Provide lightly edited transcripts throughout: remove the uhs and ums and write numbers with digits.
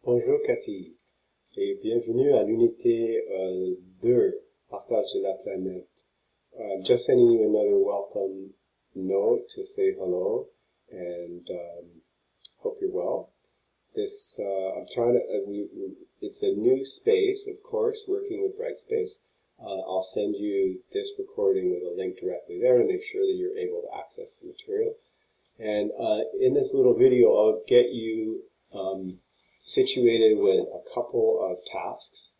Bonjour Cathy et bienvenue à l'unité 2, Partage de la planète. Just sending you another welcome note to say hello and hope you're well. I'm trying to, it's a new space, of course, working with Brightspace. I'll send you this recording with a link directly there to make sure that you're able to access the material. And in this little video, I'll get you situated with a couple of tasks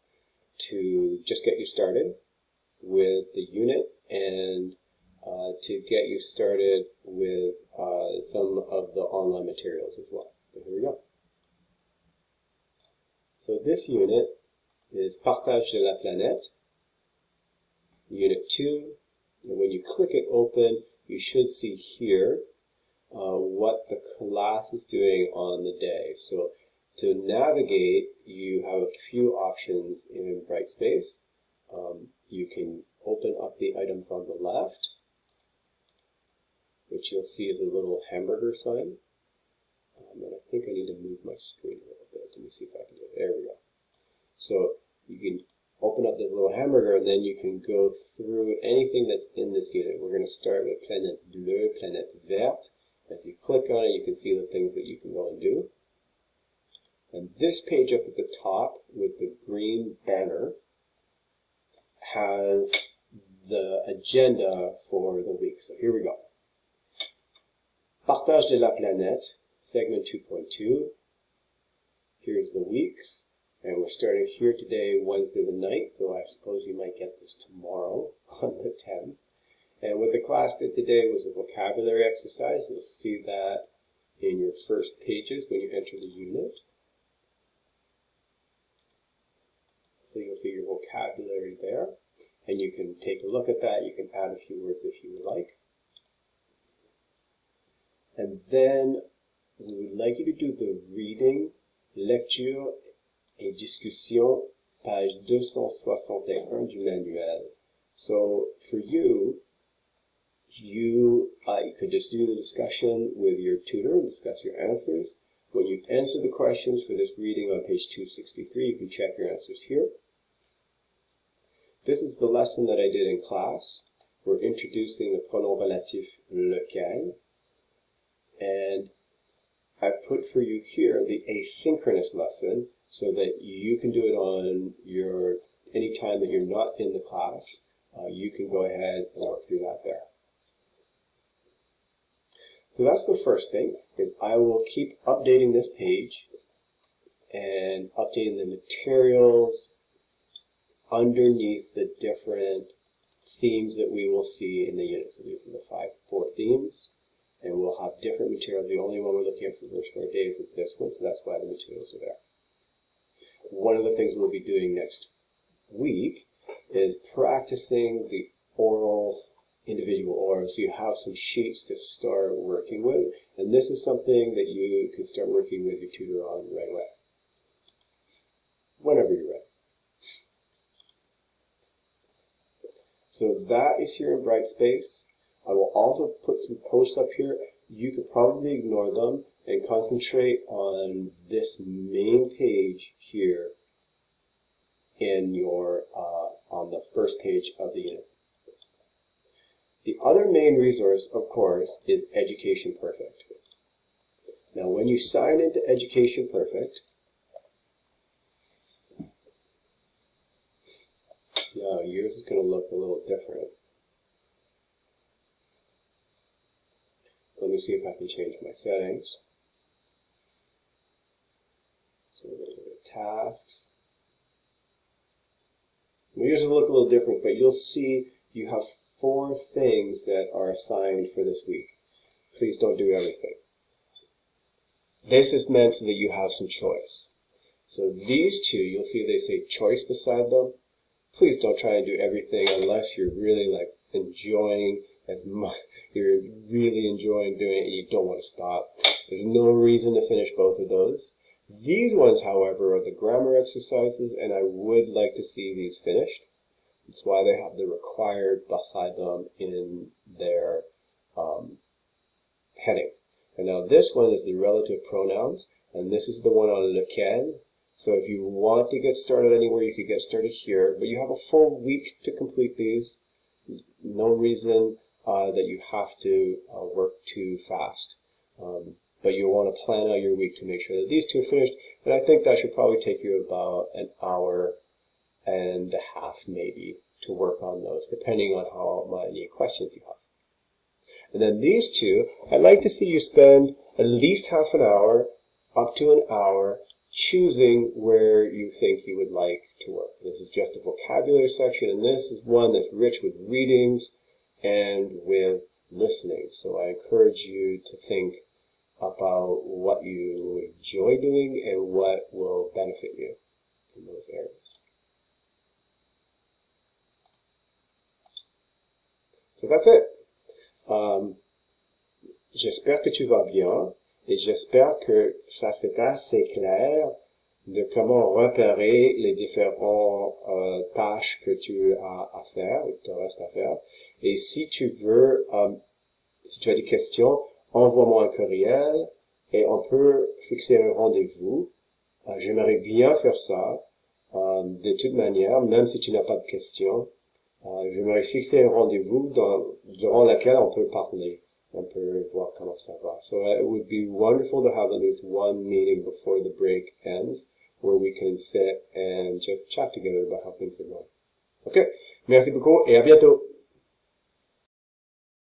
to just get you started with the unit and to get you started with some of the online materials as well. So here we go. So this unit is Partage de la planète, Unit 2. And when you click it open, you should see here what the class is doing on the day. So to navigate, you have a few options in Brightspace. You can open up the items on the left, which you'll see is a little hamburger sign. And I think I need to move my screen a little bit. Let me see if I can do it. There we go. So you can open up this little hamburger, and then you can go through anything that's in this unit. We're going to start with Planète Bleue, Planète Verte. As you click on it, you can see the things that you can go and do. And this page up at the top with the green banner has the agenda for the week. So here we go. Partage de la planète, segment 2.2. Here's the weeks. And we're starting here today, Wednesday the 9th, though I suppose you might get this tomorrow on the 10th. And what the class did today was a vocabulary exercise. You'll see that in your first pages when you enter the unit. So you'll see your vocabulary there, and you can take a look at that. You can add a few words if you would like. And then we would like you to do the reading, lecture et discussion, page 261 du manuel. So for you could just do the discussion with your tutor and discuss your answers. When you answer the questions for this reading on page 263, you can check your answers here. This is the lesson that I did in class. We're introducing the pronom relatif lequel. And I've put for you here the asynchronous lesson so that you can do it on any time that you're not in the class. You can go ahead and work through that there. So that's the first thing, is I will keep updating this page and updating the materials underneath the different themes that we will see in the unit. So these are the four themes, and we'll have different materials. The only one we're looking at for the first 4 days is this one, so that's why the materials are there. One of the things we'll be doing next week is practicing the individual oral, so you have some sheets to start working with, and this is something that you can start working with your tutor on right away, whenever you're ready. So that is here in Brightspace. I will also put some posts up here. You could probably ignore them and concentrate on this main page here in your on the first page of the unit. The other main resource, of course, is Education Perfect. Now, when you sign into Education Perfect, now yours is going to look a little different. Let me see if I can change my settings. So we're going to go to Tasks. Now, yours will look a little different, but you'll see you have 4 things that are assigned for this week. Please don't do everything. This is meant so that you have some choice. So these 2, you'll see they say choice beside them. Please don't try and do everything unless you're really enjoying you're really enjoying doing it and you don't want to stop. There's no reason to finish both of those. These ones, however, are the grammar exercises, and I would like to see these finished. That's why they have the required beside them in their heading. And now this one is the relative pronouns, and this is the one on lequel. So if you want to get started anywhere, you could get started here, but you have a full week to complete these. No reason that you have to work too fast. But you want to plan out your week to make sure that these two are finished. And I think that should probably take you about an hour and a half maybe to work on those, depending on how many questions you have. And then these two, I'd like to see you spend at least half an hour up to an hour choosing where you think you would like to work. This is just a vocabulary section, and this is one that's rich with readings and with listening. So I encourage you to think about what you enjoy doing and what will benefit you in those areas. So that's it. J'espère que tu vas bien et j'espère que ça c'est assez clair de comment repérer les différentes tâches que tu as à faire, ou te reste à faire. Et si tu veux, si tu as des questions, envoie-moi un courriel et on peut fixer un rendez-vous. J'aimerais bien faire ça. De toute manière, même si tu n'as pas de questions, j'aimerais fixer un rendez-vous durant lequel on peut parler. On peut voir comment ça va. So it would be wonderful to have at least one meeting before the break ends where we can sit and just chat together about how things are going. Okay, merci beaucoup et à bientôt.